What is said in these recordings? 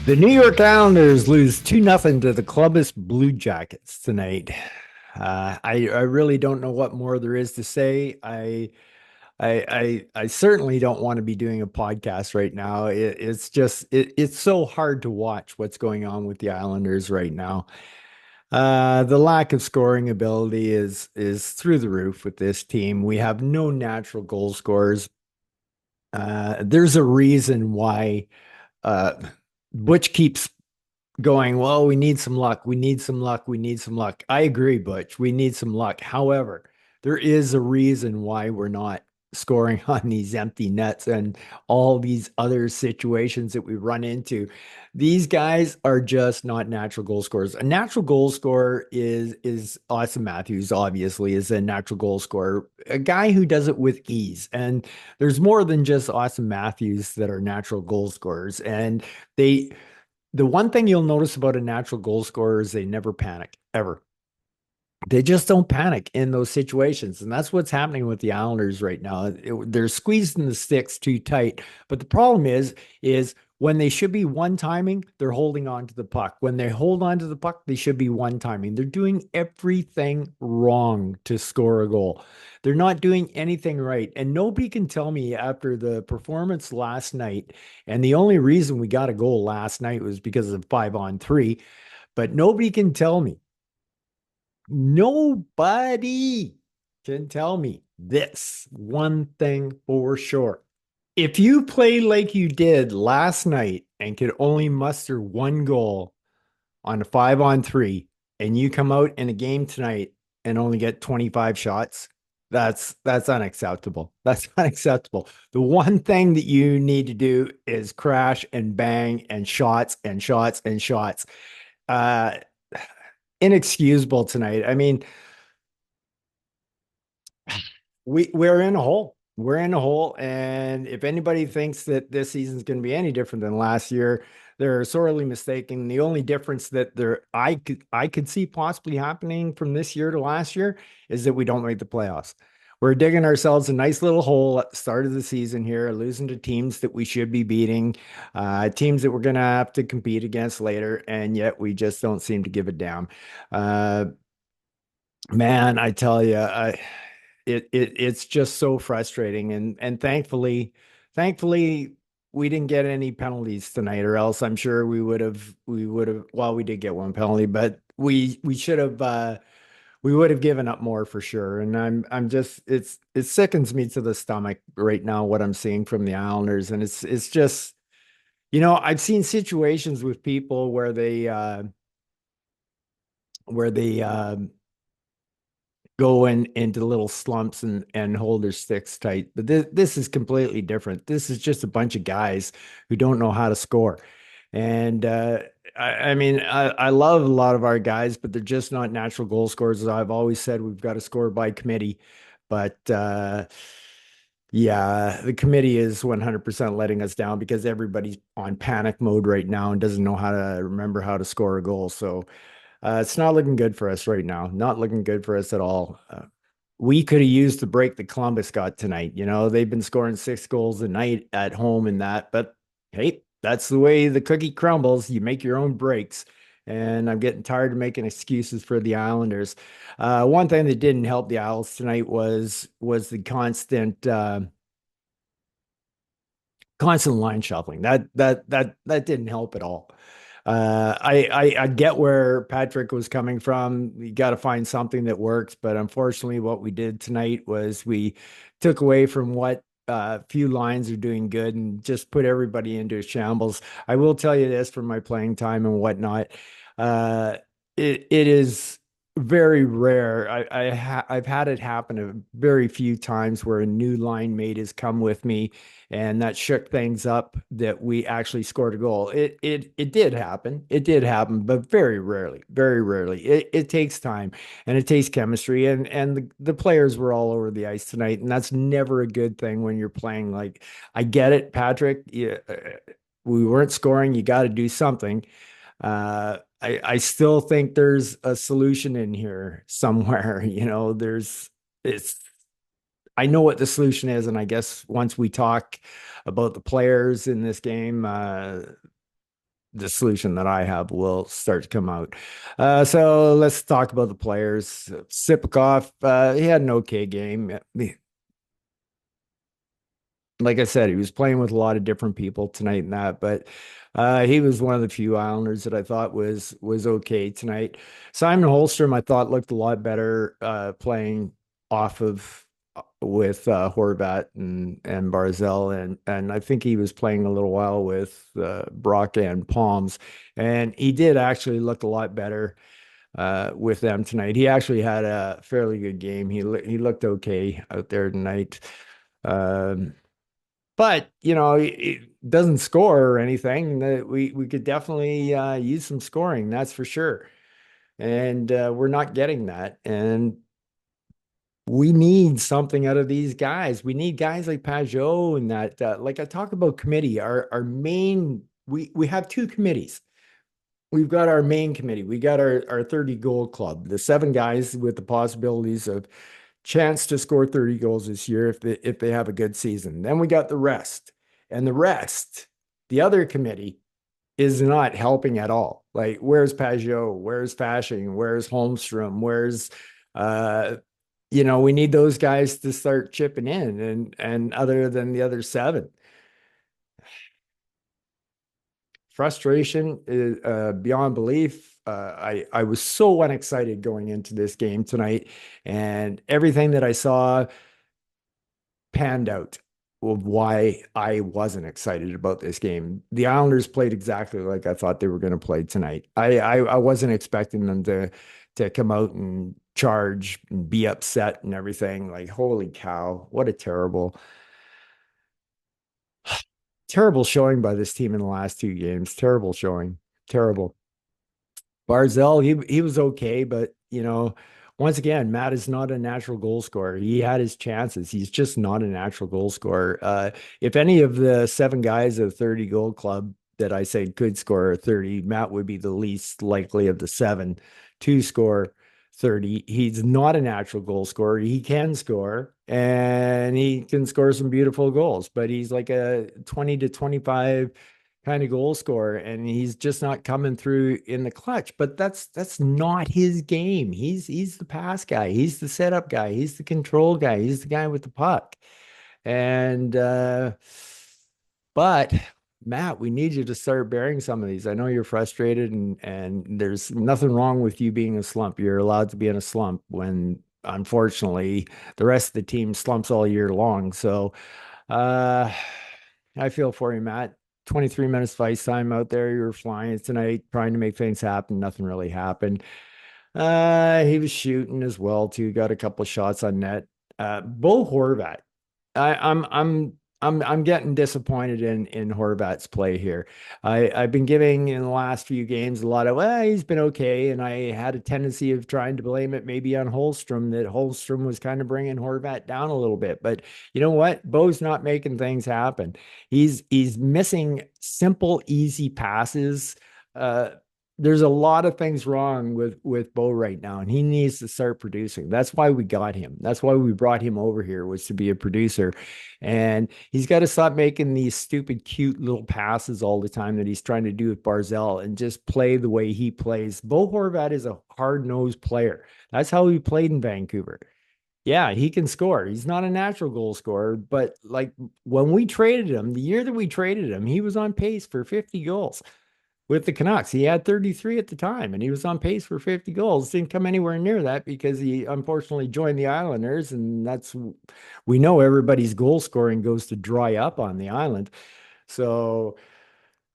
The New York Islanders lose 2-0 to the Columbus Blue Jackets tonight. I really don't know what more there is to say. I certainly don't want to be doing a podcast right now. It's so hard to watch what's going on with the Islanders right now. The lack of scoring ability is through the roof with this team. We have no natural goal scorers. There's a reason why uh, Butch keeps going, well, we need some luck. We need some luck. We need some luck. I agree, Butch. We need some luck. However, there is a reason why we're not scoring on these empty nets and all these other situations that we run into. These guys are just not natural goal scorers. A natural goal scorer is Austin Matthews, obviously, is a natural goal scorer, a guy who does it with ease. And there's more than just Austin Matthews that are natural goal scorers. And they the one thing you'll notice about a natural goal scorer is they never panic, ever. They just don't panic in those situations. And that's what's happening with the Islanders right now. They're squeezing the sticks too tight. But the problem is when they should be one timing, they're holding on to the puck. When they hold on to the puck, they should be one timing. They're doing everything wrong to score a goal. They're not doing anything right. And nobody can tell me after the performance last night, and the only reason we got a goal last night was because of 5-on-3, but nobody can tell me. Nobody can tell me this one thing for sure. If you play like you did last night and could only muster one goal on a 5-on-3, and you come out in a game tonight and only get 25 shots, that's unacceptable. That's unacceptable. The one thing that you need to do is crash and bang and shots and shots and shots. Uh, Inexcusable tonight. I mean, we're in a hole. We're in a hole, and if anybody thinks that this season's going to be any different than last year, they're sorely mistaken. The only difference that I could see possibly happening from this year to last year is that we don't make the playoffs. We're digging ourselves a nice little hole at the start of the season here, losing to teams that we should be beating, teams that we're going to have to compete against later, and yet we just don't seem to give a damn. Uh, Man, I tell you, it's just so frustrating, and thankfully we didn't get any penalties tonight, or else I'm sure we would have well, we did get one penalty, but we should have we would have given up more for sure. And I'm just it sickens me to the stomach right now what I'm seeing from the Islanders, and it's just I've seen situations with people where they go into little slumps and hold their sticks tight. But this is completely different. This is just a bunch of guys who don't know how to score. And I mean, I love a lot of our guys, but they're just not natural goal scorers. As I've always said, we've got to score by committee. But yeah, the committee is 100% letting us down because everybody's on panic mode right now and doesn't know how to remember how to score a goal. So it's not looking good for us right now. Not looking good for us at all. We could have used the break that Columbus got tonight. They've been scoring 6 goals a night at home and that, but hey, that's the way the cookie crumbles. You make your own breaks. And I'm getting tired of making excuses for the Islanders. One thing that didn't help the Isles tonight was the constant line shuffling. That didn't help at all. I get where Patrick was coming from. You got to find something that works, but unfortunately, what we did tonight was we took away from what few lines are doing good and just put everybody into a shambles. I will tell you this from my playing time and whatnot. Uh, it is very rare. I've had it happen a very few times where a new line mate has come with me and that shook things up that we actually scored a goal. It did happen. It did happen, but very rarely, very rarely. It takes time and it takes chemistry and the players were all over the ice tonight, and that's never a good thing when you're playing. Like, I get it, Patrick. We weren't scoring. You got to do something. I still think there's a solution in here somewhere. It's I know what the solution is, and I guess once we talk about the players in this game, the solution that I have will start to come out. So let's talk about the players. Sipakov, he had an okay game. Like I said, he was playing with a lot of different people tonight and that, but he was one of the few Islanders that I thought was okay tonight. Simon Holmstrom, I thought looked a lot better playing off of with Horvat and Barzell, and I think he was playing a little while with Brock and Palms, and he did actually look a lot better with them tonight. He actually had a fairly good game. He looked okay out there tonight. Um, but it doesn't score or anything. We could definitely use some scoring, that's for sure. And we're not getting that. And we need something out of these guys. We need guys like Pajot and that. Like I talk about committee, our main. We have two committees. We've got our main committee. We got our 30 goal club, the seven guys with the possibilities of chance to score 30 goals this year if they have a good season. Then we got the rest. And the rest, the other committee is not helping at all. Like where's Pajot? Where's Fashing? Where's Holmstrom? Where's we need those guys to start chipping in and other than the other seven. Frustration is beyond belief. I was so unexcited going into this game tonight, and everything that I saw panned out of why I wasn't excited about this game. The Islanders played exactly like I thought they were going to play tonight. I wasn't expecting them to come out and charge and be upset and everything. Like, holy cow, what a terrible showing by this team in the last two games. Terrible showing. Terrible. Barzell, he was okay, but once again, Matt is not a natural goal scorer. He had his chances. He's just not a natural goal scorer. If any of the seven guys of 30 goal club that I said could score 30, Matt would be the least likely of the seven to score 30. He's not a natural goal scorer. He can score and he can score some beautiful goals, but he's like a 20 to 25 kind of goal scorer, and he's just not coming through in the clutch. But that's not his game. He's the pass guy, he's the setup guy, he's the control guy, he's the guy with the puck. And but Matt, we need you to start bearing some of these. I know you're frustrated, and there's nothing wrong with you being a slump. You're allowed to be in a slump when unfortunately the rest of the team slumps all year long. So uh I feel for you, Matt. 23 minutes of ice time out there. You were flying tonight, trying to make things happen. Nothing really happened. He was shooting as well, too. Got a couple of shots on net. Bo Horvat. I, I'm I'm I'm getting disappointed in Horvat's play here. I've been giving in the last few games a lot of he's been okay, and I had a tendency of trying to blame it maybe on Holmstrom, that Holmstrom was kind of bringing Horvat down a little bit. But you know what? Bo's not making things happen. He's missing simple, easy passes. Uh, there's a lot of things wrong with Bo right now, and he needs to start producing. That's why we got him. That's why we brought him over here, was to be a producer. And he's got to stop making these stupid, cute little passes all the time that he's trying to do with Barzell and just play the way he plays. Bo Horvat is a hard-nosed player. That's how he played in Vancouver. Yeah, he can score. He's not a natural goal scorer, but like when we traded him, the year that we traded him, he was on pace for 50 goals with the Canucks. He had 33 at the time, and he was on pace for 50 goals. Didn't come anywhere near that because he unfortunately joined the Islanders, and we know everybody's goal scoring goes to dry up on the island. So,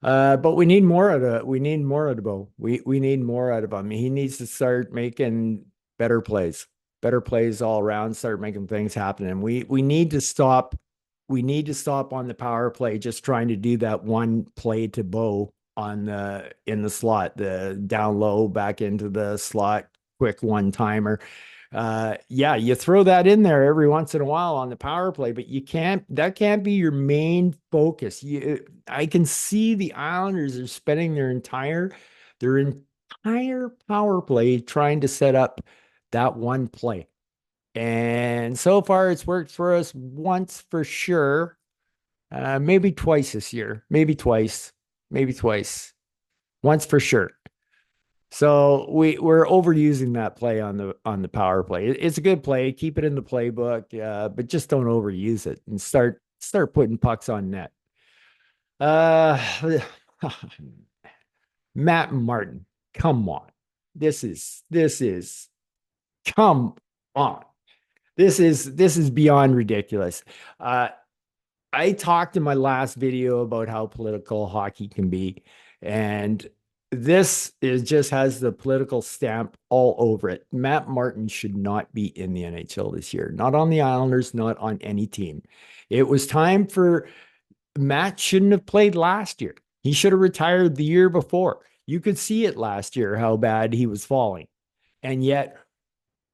but we need more out of Bo. We need more out of him. He needs to start making better plays, better plays all around. Start making things happen, and we need to stop. We need to stop on the power play, just trying to do that one play to Bo on the in the slot, the down low back into the slot, quick one timer. Yeah, you throw that in there every once in a while on the power play, but that can't be your main focus. I can see the Islanders are spending their entire power play trying to set up that one play. And so far it's worked for us once for sure. Maybe twice this year, maybe twice. once for sure. So we're overusing that play on the power play. It's a good play. Keep it in the playbook, but just don't overuse it and start putting pucks on net. Uh, Matt Martin, come on. This is come on. This is beyond ridiculous. Uh, I talked in my last video about how political hockey can be, and this is just has the political stamp all over it. Matt Martin should not be in the NHL this year, not on the Islanders, not on any team. It was time for Matt shouldn't have played last year. He should have retired the year before. You could see it last year how bad he was falling. And yet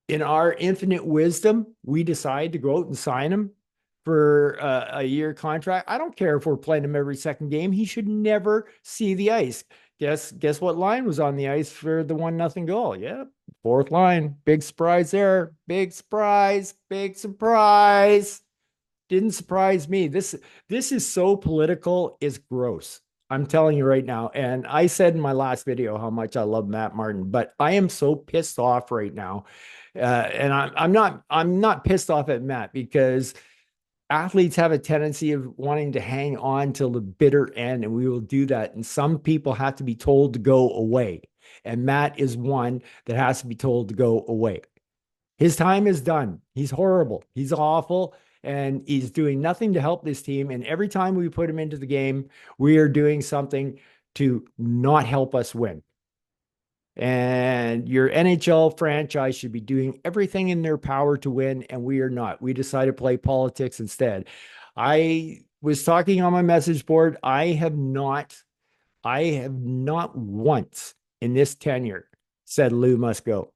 in our infinite wisdom, we decide to go out and sign him for a year contract. I don't care if we're playing him every second game. He should never see the ice. Guess what line was on the ice for the 1-0 goal? Yeah, fourth line. Big surprise there. Big surprise. Big surprise. Didn't surprise me. This is so political. It's gross. I'm telling you right now. And I said in my last video how much I love Matt Martin, but I am so pissed off right now. And I'm not pissed off at Matt because athletes have a tendency of wanting to hang on till the bitter end, and we will do that. And some people have to be told to go away. And Matt is one that has to be told to go away. His time is done. He's horrible. He's awful. And he's doing nothing to help this team. And every time we put him into the game, we are doing something to not help us win. And your NHL franchise should be doing everything in their power to win, and we are not. We decided to play politics instead. I was talking on my message board. I have not once in this tenure said Lou must go.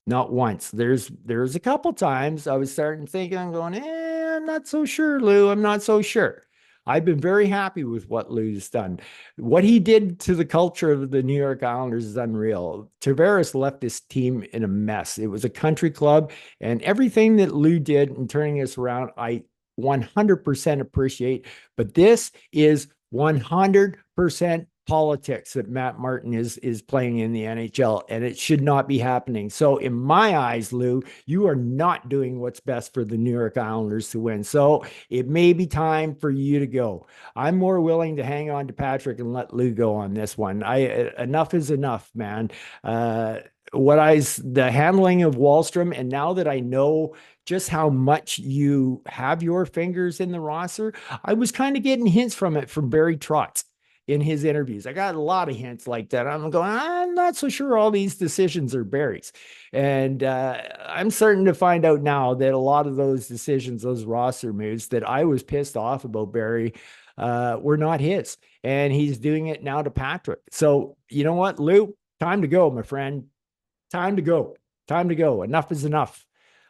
Not once. There's a couple times I was starting thinking, I'm going, I'm not so sure, Lou. I'm not so sure. I've been very happy with what Lou's done. What he did to the culture of the New York Islanders is unreal. Tavares left this team in a mess. It was a country club, and everything that Lou did in turning us around, I 100% appreciate. But this is 100% politics that Matt Martin is playing in the NHL, and it should not be happening. So in my eyes, Lou, you are not doing what's best for the New York Islanders to win. So it may be time for you to go. I'm more willing to hang on to Patrick and let Lou go on this one. I enough is enough, man. The handling of Wahlstrom, and now that I know just how much you have your fingers in the roster, I was kind of getting hints from it from Barry Trotz in his interviews. I got a lot of hints like that. I'm going, I'm not so sure all these decisions are Barry's. And I'm starting to find out now that a lot of those decisions, those roster moves that I was pissed off about Barry, were not his. And he's doing it now to Patrick. So, you know what, Lou? Time to go, my friend. Time to go. Time to go. Enough is enough.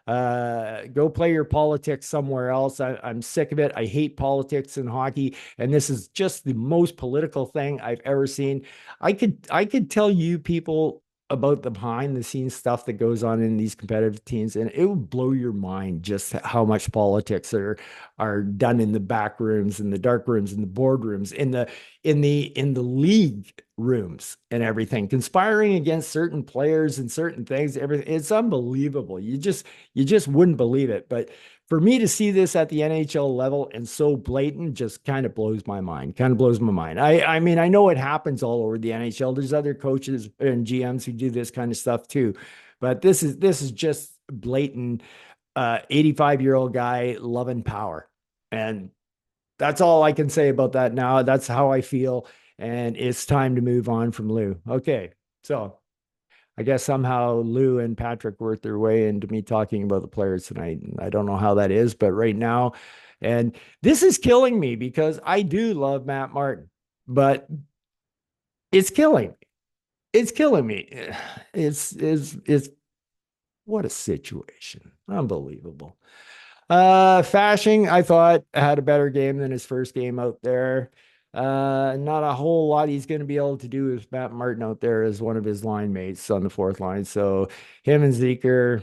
Go play your politics somewhere else. I'm sick of it. I hate politics in hockey, and this is just the most political thing I've ever seen. I could tell you people about the behind the scenes stuff that goes on in these competitive teams, and it would blow your mind just how much politics are done in the back rooms, in the dark rooms, in the boardrooms, in the league rooms and everything, conspiring against certain players and certain things. Everything, it's unbelievable. You just wouldn't believe it. But for me to see this at the NHL level and so blatant just kind of blows my mind. Kind of blows my mind. I mean, I know it happens all over the NHL. There's other coaches and GMs who do this kind of stuff too. But this is just blatant 85-year-old guy loving power. And that's all I can say about that now. That's how I feel. And it's time to move on from Lou. Okay. So I guess somehow Lou and Patrick worked their way into me talking about the players tonight. I don't know how that is, but right now, and this is killing me because I do love Matt Martin, but it's killing me. It's killing me. It's what a situation. Unbelievable. Fashing, I thought had a better game than his first game out there. Not a whole lot he's going to be able to do with Matt Martin out there as one of his line mates on the fourth line. So him and Zeker,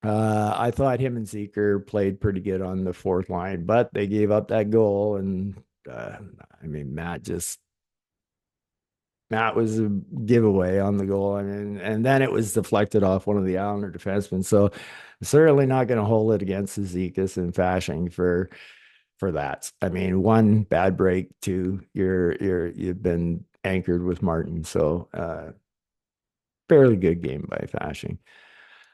I thought him and Zeker played pretty good on the fourth line, but they gave up that goal. And I mean, Matt just Matt was a giveaway on the goal. I mean, and then it was deflected off one of the Islander defensemen. So certainly not going to hold it against Zizekas and Fasching for that. I mean, one bad break, two, you've been anchored with Martin. So fairly good game by Fasching.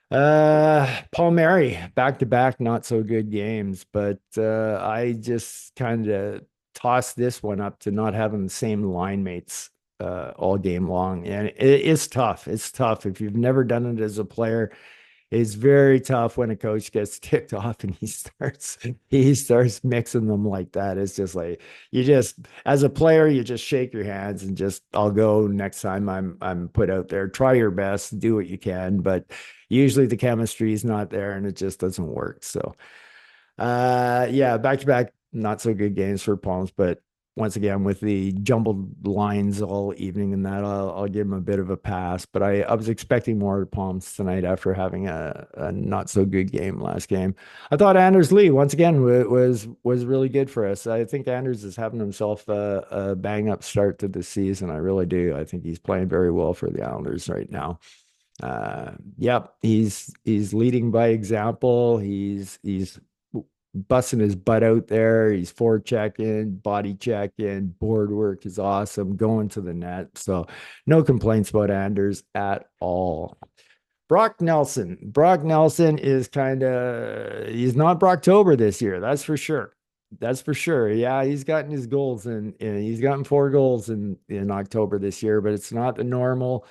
Palmieri, back to back, not so good games, but I just kind of tossed this one up to not having the same line mates all game long. And it's tough. It's tough. If you've never done it as a player, it's very tough when a coach gets ticked off and he starts mixing them like that. It's just like you just as a player, you just shake your hands and just I'll go next time I'm put out there. Try your best, do what you can, but usually the chemistry is not there and it just doesn't work. So yeah, back to back, not so good games for Palms, but once again with the jumbled lines all evening and that, I'll give him a bit of a pass. But I was expecting more Palms tonight after having a not so good game last game. I thought Anders Lee once again was really good for us. I think Anders is having himself a bang up start to the season. I really do. I think he's playing very well for the Islanders right now. Yep, he's leading by example. He's busting his butt out there. He's forechecking, body checking, board work is awesome, going to the net. So no complaints about Anders at all. Brock Nelson. Brock Nelson is he's not Brocktober this year, that's for sure. That's for sure. Yeah, he's gotten his goals and he's gotten 4 goals in October this year, but it's not the normal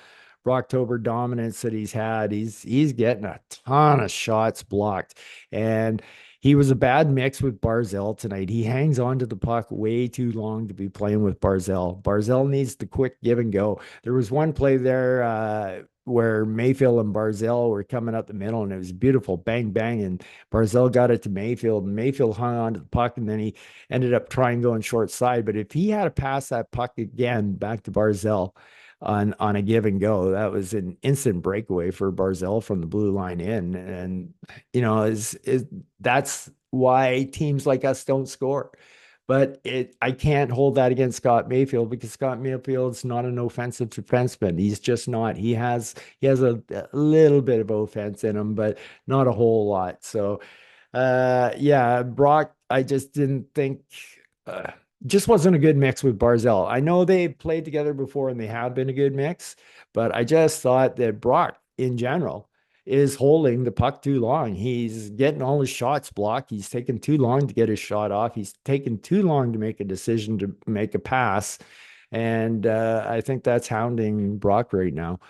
Brocktober dominance that he's had. He's getting a ton of shots blocked. And he was a bad mix with Barzell tonight. He hangs on to the puck way too long to be playing with Barzell. Barzell needs the quick give and go. There was one play there where Mayfield and Barzell were coming up the middle, and it was beautiful, bang bang, and Barzell got it to Mayfield, and Mayfield hung on to the puck, and then he ended up trying going short side. But if he had to pass that puck again back to Barzell on a give and go, that was an instant breakaway for Barzell from the blue line in, and is that's why teams like us don't score. But I can't hold that against Scott Mayfield because Scott Mayfield's not an offensive defenseman. He's just not. He has a little bit of offense in him, but not a whole lot. So yeah, Brock, I just didn't think just wasn't a good mix with Barzell. I know they played together before and they have been a good mix, but I just thought that Brock in general is holding the puck too long. He's getting all his shots blocked. He's taking too long to get his shot off. He's taking too long to make a decision to make a pass. And I think that's hounding Brock right now.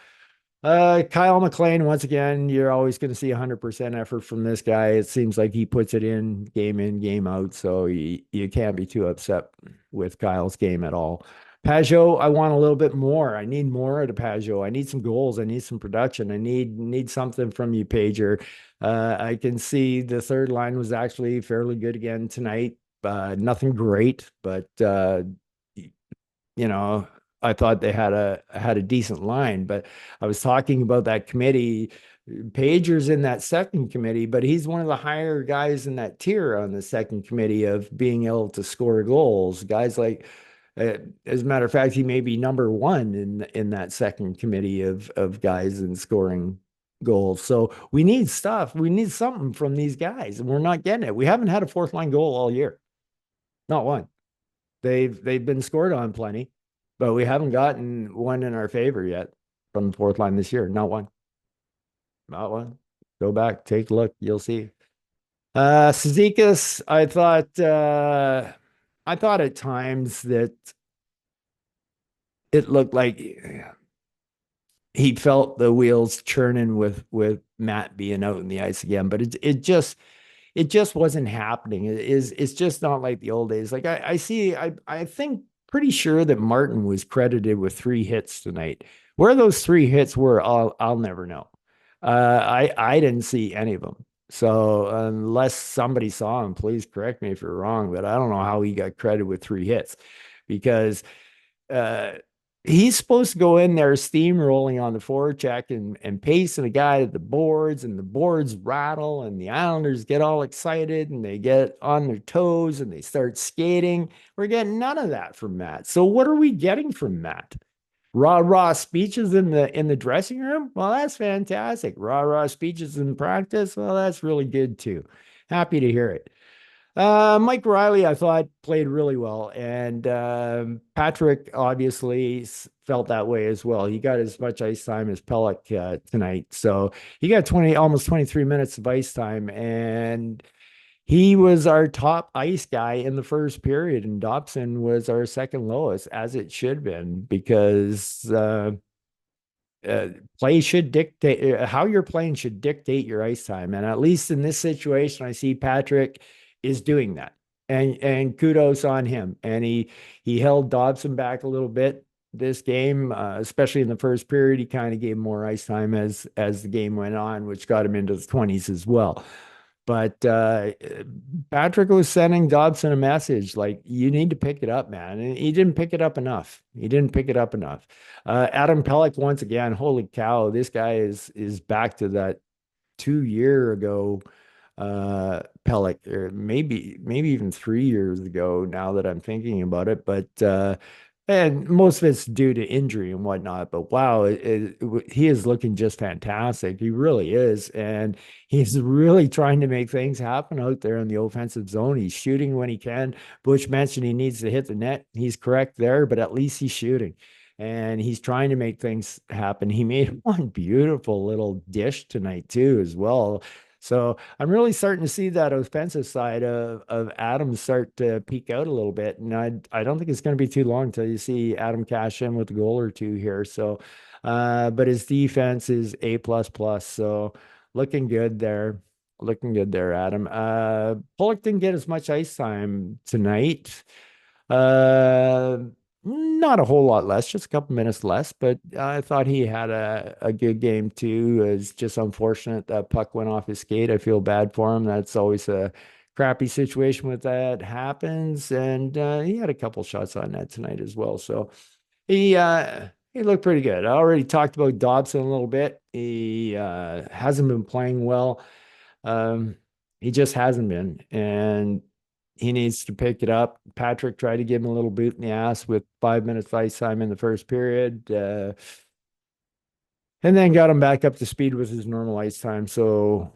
Kyle McLean, once again, you're always going to see 100% effort from this guy. It seems like he puts it in, game out. So you can't be too upset with Kyle's game at all. Pageau, I want a little bit more. I need more out of Pageau. I need some goals. I need some production. I need something from you, Pager. I can see the third line was actually fairly good again tonight. Nothing great, but you know, I thought they had a decent line. But I was talking about that committee. Pager's in that second committee, but he's one of the higher guys in that tier on the second committee of being able to score goals. Guys like, as a matter of fact, he may be number one in that second committee of guys in scoring goals. So we need stuff. We need something from these guys, and we're not getting it. We haven't had a fourth line goal all year, not one. They've been scored on plenty, but we haven't gotten one in our favor yet from the fourth line this year. Not one. Not one. Go back, take a look, you'll see. Cizikas, I thought at times that it looked like he felt the wheels churning with Matt being out in the ice again, but it just wasn't happening. It's just not like the old days. Like I think pretty sure that Martin was credited with 3 hits tonight. Where those 3 hits were, I'll never know. I didn't see any of them. So unless somebody saw him, please correct me if you're wrong, but I don't know how he got credited with 3 hits because uh, he's supposed to go in there steamrolling on the forecheck and pacing a guy to the boards, and the boards rattle, and the Islanders get all excited and they get on their toes and they start skating. We're getting none of that from Matt. So what are we getting from Matt? Rah speeches in the dressing room. Well, that's fantastic. Rah speeches in practice. Well, that's really good too. Happy to hear it. Mike Riley, I thought played really well, and Patrick obviously felt that way as well. He got as much ice time as Pelech tonight, so he got 20, almost 23 minutes of ice time, and he was our top ice guy in the first period, and Dobson was our second lowest, as it should have been, because uh, play should dictate how you're playing should dictate your ice time. And at least in this situation, I see Patrick is doing that. And kudos on him. And he held Dobson back a little bit this game, especially in the first period. He kind of gave more ice time as the game went on, which got him into the 20s as well. But Patrick was sending Dobson a message like, you need to pick it up, man. And he didn't pick it up enough. He didn't pick it up enough. Adam Pelech, once again, holy cow, this guy is back to that 2 year ago Pelech, or maybe even 3 years ago now that I'm thinking about it. But and most of it's due to injury and whatnot. But wow, he is looking just fantastic. He really is. And he's really trying to make things happen out there in the offensive zone. He's shooting when he can. Butch mentioned he needs to hit the net. He's correct there, but at least he's shooting. And he's trying to make things happen. He made one beautiful little dish tonight, too, as well. So I'm really starting to see that offensive side of Adam start to peak out a little bit. And I don't think it's going to be too long until you see Adam cash in with a goal or two here. So, but his defense is A plus plus. So looking good there. Looking good there, Adam. Pollock didn't get as much ice time tonight. Uh, Not a whole lot less, just a couple minutes less, but I thought he had a good game too. It's just unfortunate that puck went off his skate. I feel bad for him. That's always a crappy situation when that happens. And he had a couple shots on net tonight as well. So he looked pretty good. I already talked about Dobson a little bit. He hasn't been playing well. Um, he just hasn't been, and he needs to pick it up. Patrick tried to give him a little boot in the ass with 5 minutes ice time in the first period, and then got him back up to speed with his normal ice time. So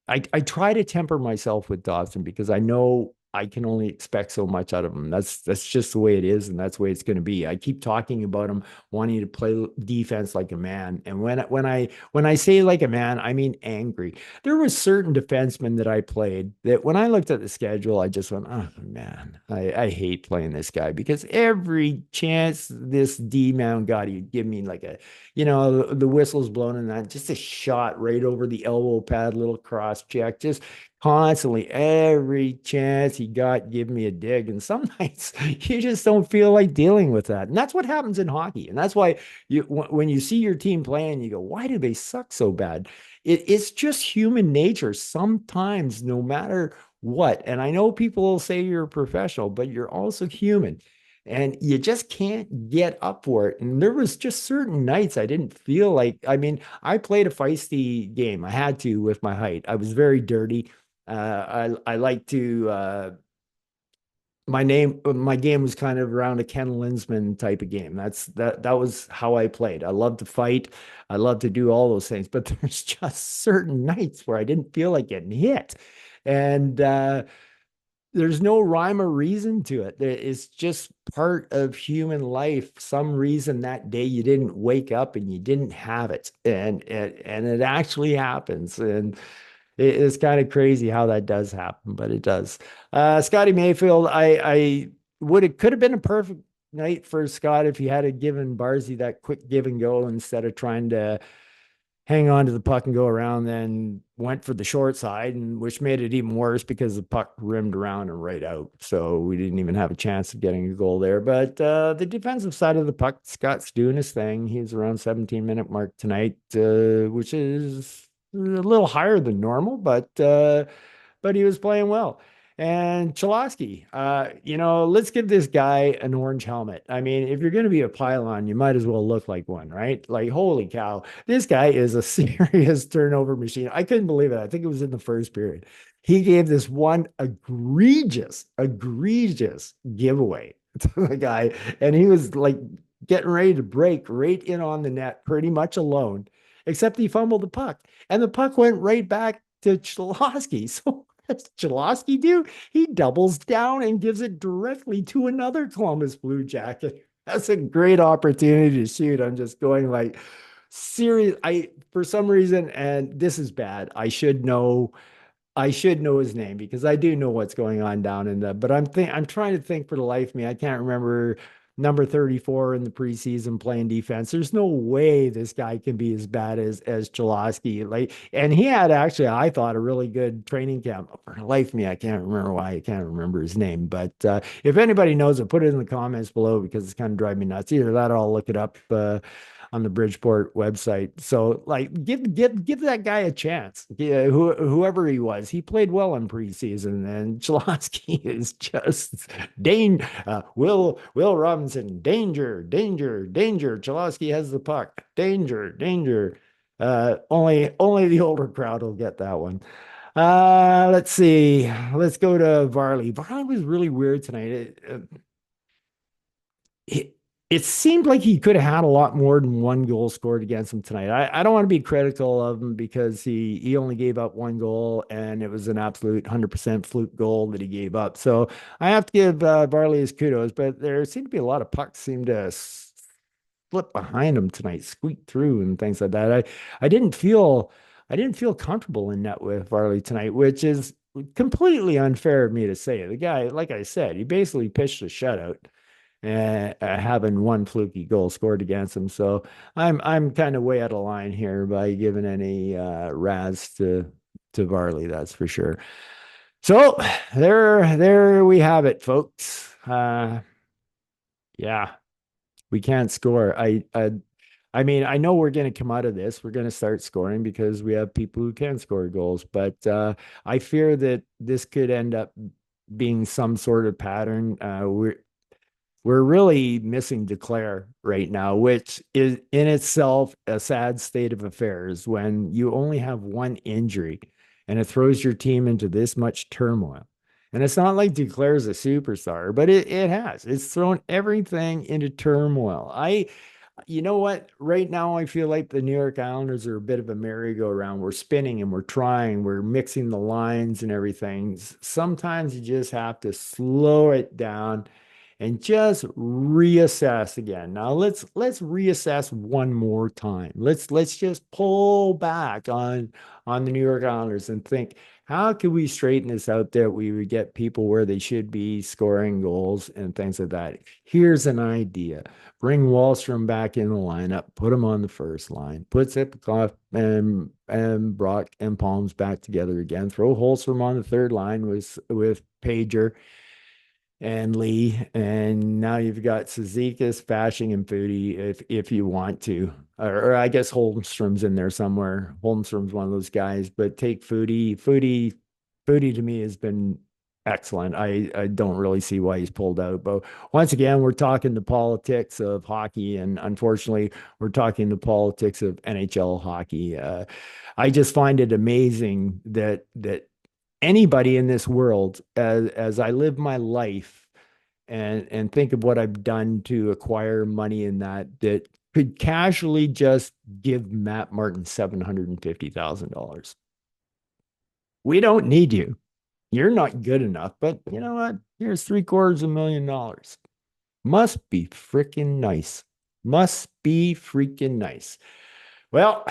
I try to temper myself with Dawson because I know I can only expect so much out of him. That's just the way it is, and that's the way it's going to be. I keep talking about him wanting to play defense like a man, and when I say like a man, I mean angry. There were certain defensemen that I played that when I looked at the schedule, I just went, oh man, I hate playing this guy because every chance this D man got, he'd give me like a the whistle's blown and that just a shot right over the elbow pad, little cross check, just constantly every chance he got, give me a dig. And some nights you just don't feel like dealing with that. And that's what happens in hockey. And that's why when you see your team playing, you go, why do they suck so bad? It's just human nature. Sometimes, no matter what, and I know people will say you're a professional, but you're also human and you just can't get up for it. And there was just certain nights I didn't feel like, I mean, I played a feisty game. I had to with my height. I was very dirty. I like to my game was kind of around a Ken Linsman type of game. That was how I played. I love to fight. I love to do all those things, but there's just certain nights where I didn't feel like getting hit. And there's no rhyme or reason to it. It's just part of human life. Some reason that day you didn't wake up and you didn't have it, and it actually happens. And it's kind of crazy how that does happen, but it does. Scotty Mayfield, I would it could have been a perfect night for Scott if he had given Barzy that quick give and go instead of trying to hang on to the puck and go around, then went for the short side, and which made it even worse because the puck rimmed around and right out. So we didn't even have a chance of getting a goal there. But the defensive side of the puck, Scott's doing his thing. He's around 17-minute mark tonight, which is a little higher than normal, but he was playing well. And Cholowski, let's give this guy an orange helmet. I mean, if you're going to be a pylon, you might as well look like one, right? Like, holy cow, this guy is a serious turnover machine. I couldn't believe it. I think it was in the first period. He gave this one egregious giveaway to the guy, and he was like getting ready to break right in on the net, pretty much alone, except he fumbled the puck. And the puck went right back to Cholowski. So what does Cholowski do? He doubles down and gives it directly to another Columbus Blue Jacket. That's a great opportunity to shoot. I'm just going like, serious. For some reason, and this is bad. I should know his name because I do know what's going on down in the, but I'm trying to think for the life of me. I can't remember number 34 in the preseason playing defense. There's no way this guy can be as bad as Cholowski. Like, and he had actually, I thought, a really good training camp. For the life of me, I can't remember why I can't remember his name. But if anybody knows it, put it in the comments below because it's kind of driving me nuts. Either that or I'll look it up on the Bridgeport website. So like give that guy a chance. Yeah, whoever he was, he played well in preseason, and Cholowski is just Will Robinson, danger, danger, danger. Cholowski has the puck. Danger, danger. Only the older crowd will get that one. Let's see. Let's go to Varley. Varley was really weird tonight. It, it seemed like he could have had a lot more than one goal scored against him tonight. I don't want to be critical of him because he only gave up one goal and it was an absolute 100% fluke goal that he gave up. So I have to give Varley his kudos, but there seemed to be a lot of pucks seem to slip behind him tonight, squeak through and things like that. I didn't feel comfortable in net with Varley tonight, which is completely unfair of me to say. The guy, like I said, he basically pitched a shutout and having one fluky goal scored against him. So I'm kind of way out of line here by giving any Raz to Varley, that's for sure. So there we have it, folks. Yeah, we can't score. I mean, I know we're going to come out of this. We're going to start scoring because we have people who can score goals, but I fear that this could end up being some sort of pattern. We're really missing Declare right now, which is in itself a sad state of affairs when you only have one injury and it throws your team into this much turmoil. And it's not like Declare's a superstar, but it has. It's thrown everything into turmoil. You know what? Right now, I feel like the New York Islanders are a bit of a merry-go-round. We're spinning and we're trying, we're mixing the lines and everything. Sometimes you just have to slow it down and just reassess again. Now let's reassess one more time. Let's just pull back on the New York Islanders and think, how can we straighten this out that we would get people where they should be scoring goals and things like that? Here's an idea. Bring Wallstrom back in the lineup, put him on the first line, put Zipkoff and Brock and Palms back together again, throw Holstrom on the third line with Pager and Lee, and now you've got Cizikas, Fashing, and Foodie if you want to, or I guess Holmstrom's in there somewhere. Holmstrom's one of those guys, but take Foodie. Foodie to me has been excellent. I don't really see why he's pulled out, but once again, we're talking the politics of hockey, and unfortunately, we're talking the politics of NHL hockey. I just find it amazing that anybody in this world, as I live my life and think of what I've done to acquire money in that could casually just give Matt Martin $750,000. We don't need you. You're not good enough, but you know what? Here's $750,000. Must be freaking nice. Must be freaking nice. Well,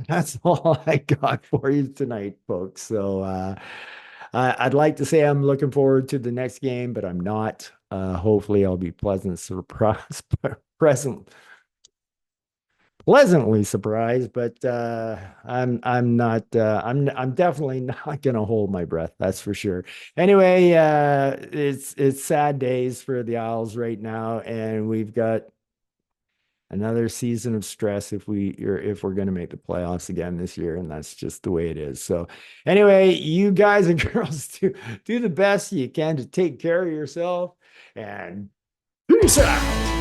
that's all I got for you tonight, folks. So I'd like to say I'm looking forward to the next game, but I'm not. Hopefully, I'll be pleasantly surprised. But I'm not. I'm definitely not going to hold my breath. That's for sure. Anyway, it's sad days for the Isles right now, and we've got another season of stress if we're going to make the playoffs again this year, and that's just the way it is. So anyway, you guys and girls do the best you can to take care of yourself, and peace out.